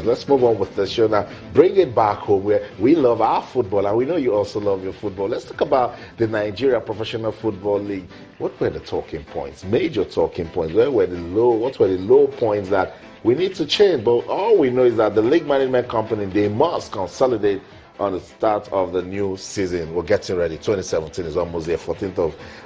Let's move on with the show now. Bring it back home where we love our football, and we know you also love your football. Let's talk about the Nigeria Professional Football League. What were the talking points, major talking points? What were the low points that we need to change? But all we know is that the league management company, they must consolidate on the start of the new season. We're getting ready. 2017 is almost there, 14th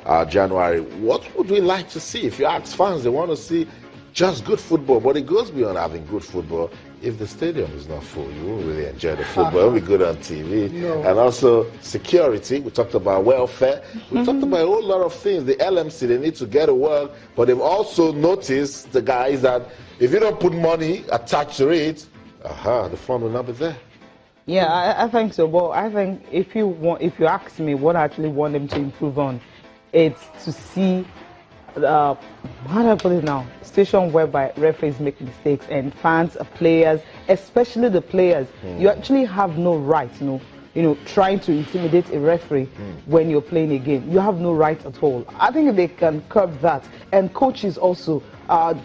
of January. What would we like to see? If you ask fans, they want to see just good football, but it goes beyond having good football. If the stadium is not full, you won't really enjoy the football. It'll be good on TV. No. And also security. We talked about welfare. We talked about a whole lot of things. The LMC, they need to get to work, but they've also noticed, the guys, that if you don't put money attached to it, the fun will not be there. Yeah, I think so. But I think if you ask me what I actually want them to improve on, it's to see how do I put it now? Station whereby referees make mistakes and fans, players, especially the players, you actually have no right, trying to intimidate a referee when you're playing a game. You have no right at all. I think they can curb that, and coaches also,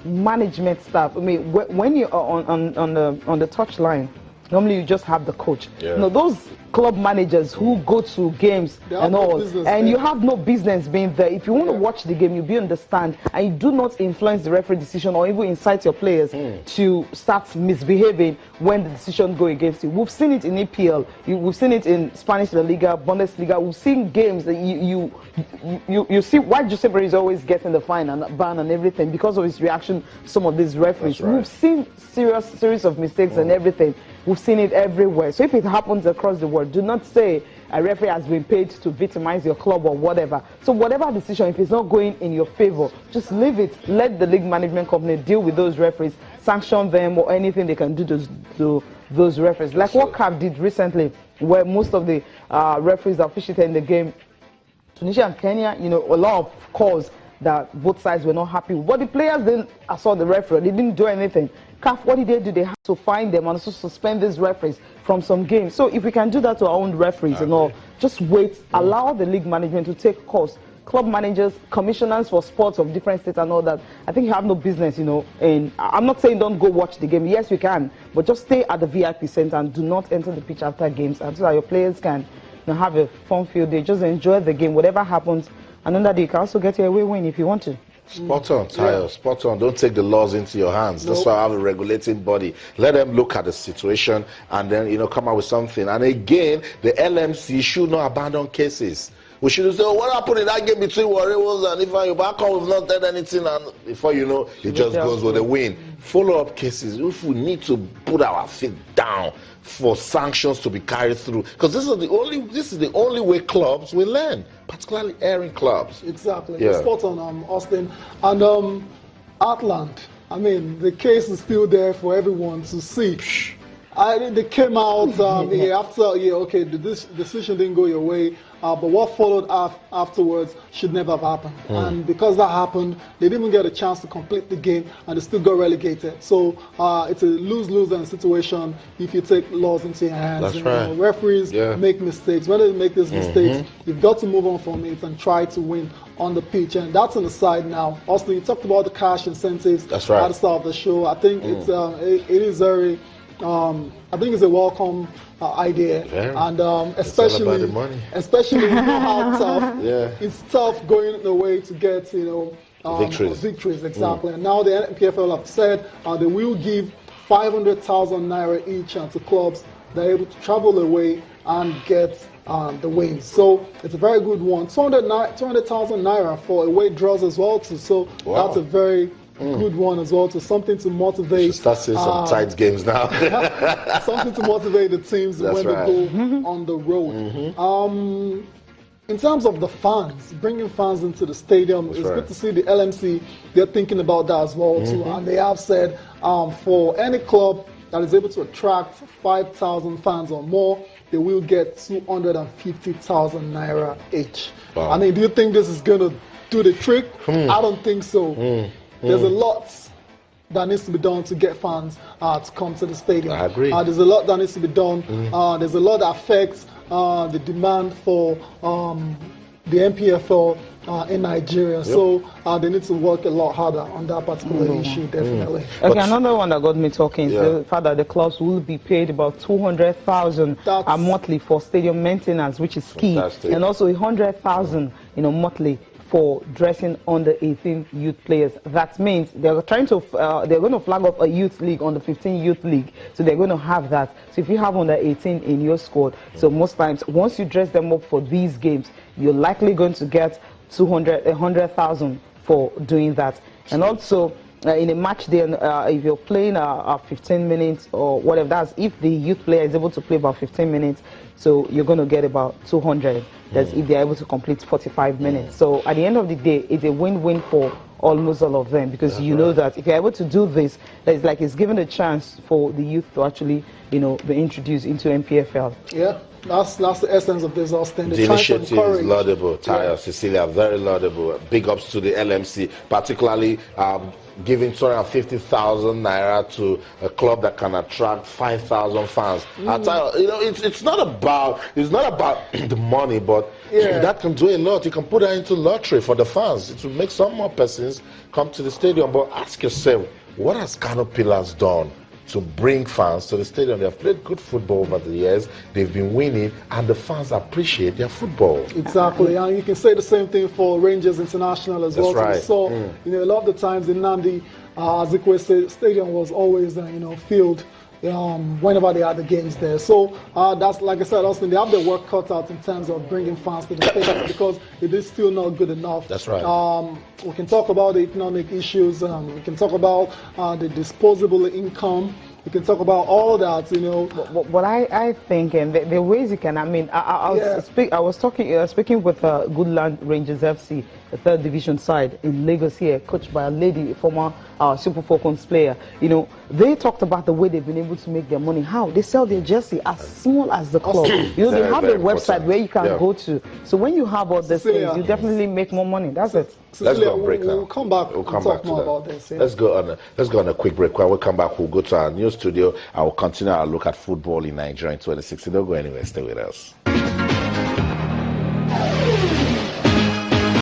management staff. I mean, when you're on the touch line, normally you just have the coach. Yeah. Those club managers who go to games and all, and you have no business being there. If you want to watch the game, you be on the stand, and you do not influence the referee decision or even incite your players to start misbehaving when the decision go against you. We've seen it in EPL. We've seen it in Spanish La Liga, Bundesliga. We've seen games that you see why Jose Perez is always getting the fine and ban and everything because of his reaction to some of these referees. Right. We've seen series of mistakes and everything. We've seen it everywhere. So if it happens across the world, do not say a referee has been paid to victimize your club or whatever. So whatever decision, if it's not going in your favor, just leave it. Let the league management company deal with those referees, sanction them or anything they can do to those referees. Like what CAF did recently, where most of the referees that officiated in the game, Tunisia and Kenya, a lot of calls that both sides were not happy with. But the players didn't assault the referee. They didn't do anything. CAF, what did they do? They had to fine them and also suspend these referees from some games. So if we can do that to our own referees and all, just wait, allow the league management to take course. Club managers, commissioners for sports of different states and all that, I think you have no business, and I'm not saying don't go watch the game. Yes, you can, but just stay at the VIP center and do not enter the pitch after games until your players can have a fun field day. Just enjoy the game, whatever happens. And on that day, you can also get your away win if you want to. Spot on, Tayo. Spot on. Don't take the laws into your hands. That's why I have a regulating body. Let them look at the situation and then, come up with something. And again, the LMC should not abandon cases. We should say, what happened in that game between Warriors and Ifeanyi Ubaka? We've not done anything, and before you know, it just goes with a win. Follow-up cases. If we need to put our feet down for sanctions to be carried through, because this is the only way clubs will learn, particularly erring clubs. Exactly. Yeah. Spot on, Austin. And Atlant, I mean, the case is still there for everyone to see. They came out after, the decision didn't go your way, but what followed afterwards should never have happened. And because that happened, they didn't even get a chance to complete the game, and they still got relegated. So it's a lose-lose situation if you take laws into your hands. That's right. Referees make mistakes. When they make these mistakes, you've got to move on from it and try to win on the pitch. And that's on the side now. Also, you talked about the cash incentives at the start of the show. I think it is very... I think it's a welcome idea, and especially how tough it's tough going away to get victories exactly. And now the NPFL have said they will give 500,000 naira each to clubs that are able to travel away and get the wins. So it's a very good one. 200,000 naira for away draws as well too. So that's a very good one as well, to something to motivate. Start seeing some tight games now. Something to motivate the teams when they go on the road. In terms of the fans, bringing fans into the stadium, it's good to see the LMC. They're thinking about that as well too, and they have said for any club that is able to attract 5,000 fans or more, they will get 250,000 naira each. Wow. I mean, do you think this is going to do the trick? I don't think so. There's a lot that needs to be done to get fans to come to the stadium. I agree. There's a lot that needs to be done. There's a lot that affects the demand for the NPFL in Nigeria. So they need to work a lot harder on that particular issue, definitely. Okay, another one that got me talking is the fact that the clubs will be paid about 200,000 monthly for stadium maintenance, which is key, and also 100,000, monthly for dressing under 18 youth players. That means they're trying to they're going to flag up a youth league on the 15 youth league, so they're going to have that. So if you have under 18 in your squad, so most times once you dress them up for these games, you're likely going to get 100,000 for doing that. And also in a match day, if you're playing 15 minutes or whatever, that's if the youth player is able to play about 15 minutes, so you're going to get about 200. That's if they're able to complete 45 minutes. So at the end of the day, it's a win-win for almost all of them, because you know that if you're able to do this, it's like it's given a chance for the youth to actually, be introduced into NPFL. Yeah. That's the essence of this, Austin. The initiative is laudable. Taya, Cecilia, very laudable. Big ups to the LMC, particularly giving 250,000 naira to a club that can attract 5,000 fans. I tell you, it's not about the money, but that can do a lot. You can put that into lottery for the fans. It will make some more persons come to the stadium. But ask yourself, what has Kano Pillars done to bring fans to the stadium? They have played good football over the years. They've been winning, and the fans appreciate their football. Exactly, and you can say the same thing for Rangers International as well. Right. So, a lot of the times in Nandi, Azikwe Stadium was always, filled whenever they had the games there. So that's, like I said, Austin, they have their work cut out in terms of bringing fans to the stadium, because it is still not good enough. That's right. We can talk about the economic issues. We can talk about the disposable income. We can talk about all that, But I think, and the ways you can, I was speaking with Goodland Rangers FC, the 3rd division side in Lagos here, coached by a lady, former Super Falcons player. They talked about the way they've been able to make their money. How? They sell their jersey as small as the club. They have a website where you can go to. So when you have all these things, you definitely make more money. That's it. Let's go on a break now. We'll come back and talk more about this. Yeah. Let's go on a quick break. When we come back, we'll go to our new studio. I will continue our look at football in Nigeria in 2016. Don't go anywhere. Stay with us.